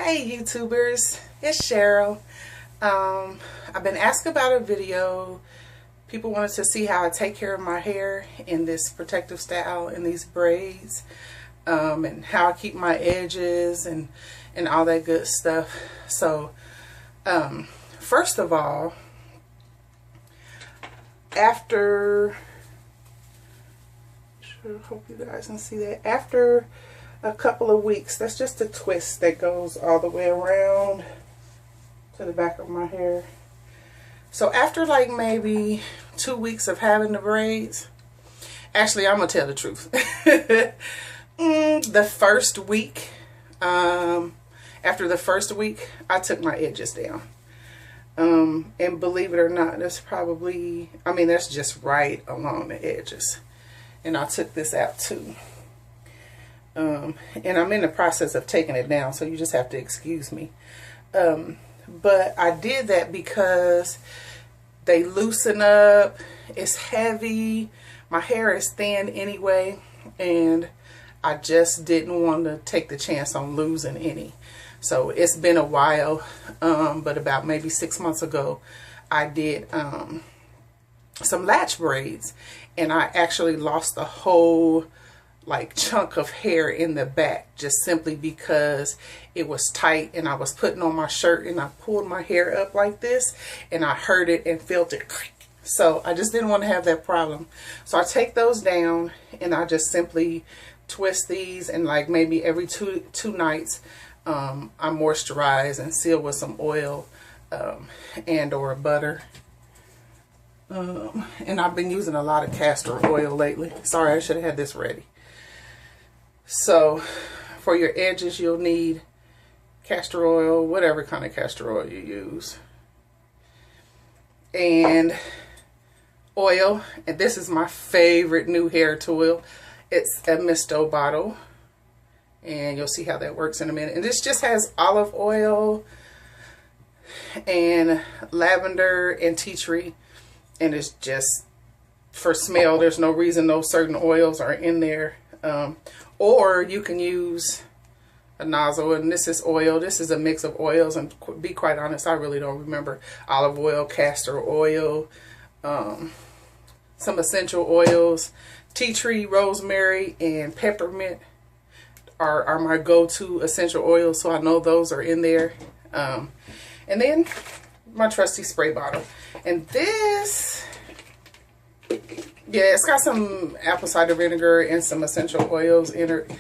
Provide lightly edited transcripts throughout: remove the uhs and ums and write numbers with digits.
Hey YouTubers, it's Cheryl. I've been asked about a video. People wanted to see how I take care of my hair in this protective style, in these braids, and how I keep my edges and all that good stuff. So first of all, after, hope you guys can see that, after a couple of weeks, that's just a twist that goes all the way around to the back of my hair. So after like maybe 2 weeks of having the braids, actually I'm gonna tell the truth. The first week, after the first week, I took my edges down. And believe it or not, that's probably, I mean, that's just right along the edges. And I took this out too. And I'm in the process of taking it down, so you just have to excuse me. But I did that because they loosen up, it's heavy, my hair is thin anyway, and I just didn't want to take the chance on losing any. So it's been a while, but about maybe 6 months ago, I did some latch braids, and I actually lost a whole like chunk of hair in the back, just simply because it was tight and I was putting on my shirt and I pulled my hair up like this and I heard it and felt it creak. So I just didn't want to have that problem. So I take those down and I just simply twist these, and like maybe every two nights I moisturize and seal with some oil and or butter. And I've been using a lot of castor oil lately. Sorry, I should have had this ready. So for your edges, you'll need castor oil, whatever kind of castor oil you use, and oil. And this is my favorite new hair tool. It's a Misto bottle, and you'll see how that works in a minute. And this just has olive oil and lavender and tea tree, and it's just for smell. There's no reason those certain oils are in there. Or you can use a nozzle, and this is oil. This is a mix of oils, and to be quite honest, I really don't remember. Olive oil, castor oil, some essential oils, tea tree, rosemary, and peppermint are my go-to essential oils, so I know those are in there. And then my trusty spray bottle. And this, yeah, it's got some apple cider vinegar and some essential oils in it,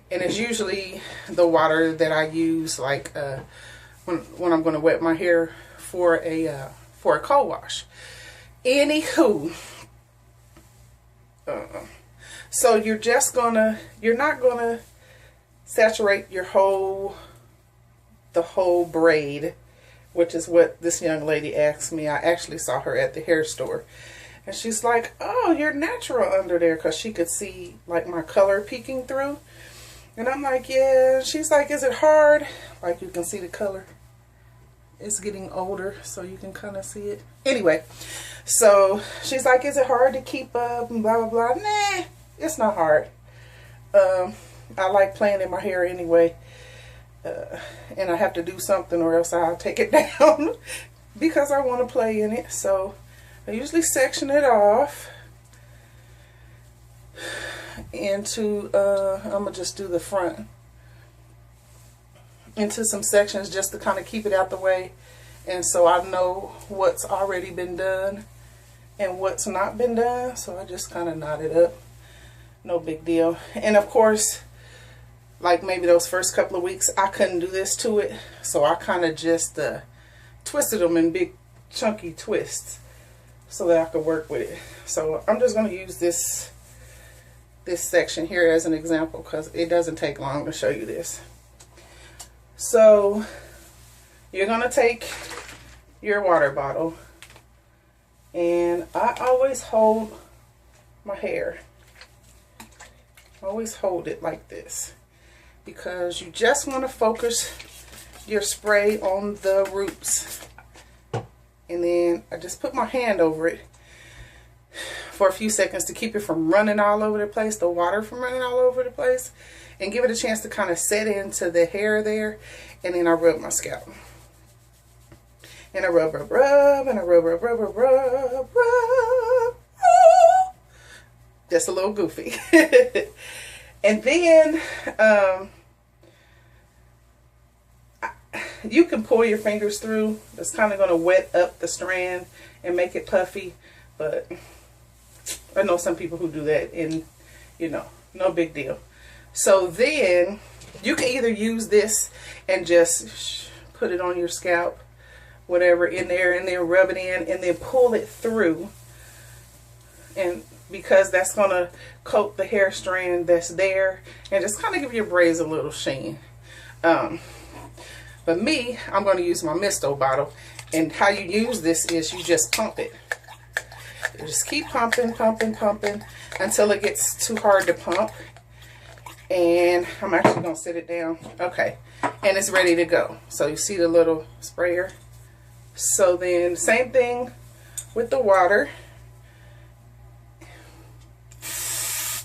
and it's usually the water that I use, like when I'm going to wet my hair for a cold wash. Anywho, so you're not gonna saturate the whole braid, which is what this young lady asked me. I actually saw her at the hair store. And she's like, oh, you're natural under there, because she could see like my color peeking through. And I'm like, yeah. She's like, is it hard? Like, you can see the color. It's getting older, so you can kind of see it. Anyway, so she's like, is it hard to keep up and blah, blah, blah. Nah, it's not hard. I like playing in my hair anyway. And I have to do something or else I'll take it down because I want to play in it. So I usually section it off into, I'm going to just do the front, into some sections just to kind of keep it out the way. And so I know what's already been done and what's not been done. So I just kind of knot it up. No big deal. And of course, like maybe those first couple of weeks, I couldn't do this to it. So I kind of just twisted them in big chunky twists, so that I could work with it. So I'm just going to use this section here as an example, because it doesn't take long to show you this. So you're going to take your water bottle, and I always hold my hair. I always hold it like this, because you just want to focus your spray on the roots. And then I just put my hand over it for a few seconds to keep it from running all over the place, the water from running all over the place. and give it a chance to kind of set into the hair there. And then I rub my scalp. And I rub, rub, rub, and I rub, rub, rub, rub, rub, rub. Just a little goofy. And then you can pull your fingers through. It's kind of going to wet up the strand and make it puffy. But I know some people who do that, and you know, no big deal. So then you can either use this and just put it on your scalp, whatever, in there, and then rub it in and then pull it through. And because that's going to coat the hair strand that's there and just kind of give your braids a little sheen. But me, I'm going to use my Misto bottle. And how you use this is you just pump it. You just keep pumping, pumping, pumping until it gets too hard to pump. And I'm actually going to sit it down. Okay. And it's ready to go. So you see the little sprayer. So then same thing with the water.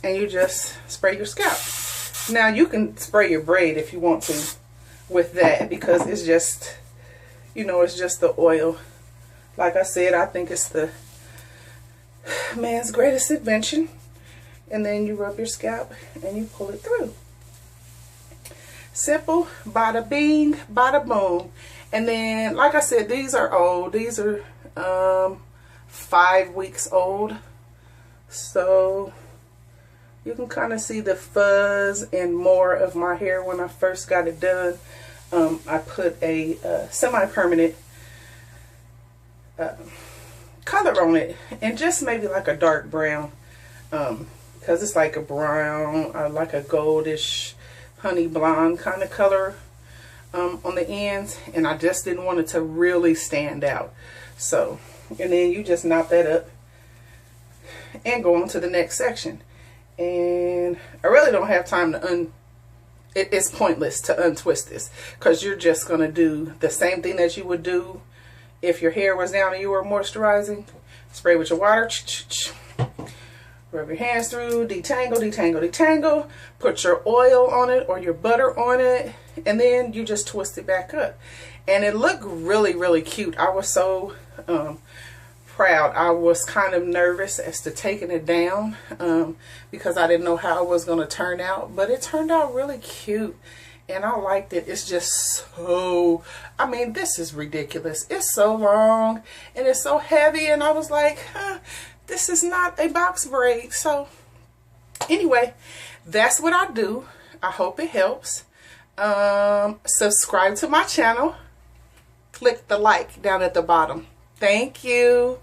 And you just spray your scalp. Now you can spray your braid if you want to with that, because it's just, you know, it's just the oil. Like I said, I think it's the man's greatest invention. And then you rub your scalp and you pull it through. Simple, bada bing, bada boom. And then, like I said, these are old. These are 5 weeks old. So you can kind of see the fuzz and more of my hair when I first got it done. I put a semi-permanent color on it, and just maybe like a dark brown, because it's like a brown, like a goldish honey blonde kind of color on the ends, and I just didn't want it to really stand out. So, and then you just knot that up and go on to the next section. And I really don't have time to it's pointless to untwist this, because you're just going to do the same thing that you would do if your hair was down and you were moisturizing. Spray with your water. Rub your hands through. Detangle, detangle, detangle. Put your oil on it or your butter on it. And then you just twist it back up. And it looked really, really cute. I was so proud. I was kind of nervous as to taking it down because I didn't know how it was going to turn out, but it turned out really cute and I liked it. It's just so, I mean, this is ridiculous. It's so long and it's so heavy, and I was like, this is not a box braid. So anyway, that's what I do. I hope it helps. Subscribe to my channel. Click the like down at the bottom. Thank you.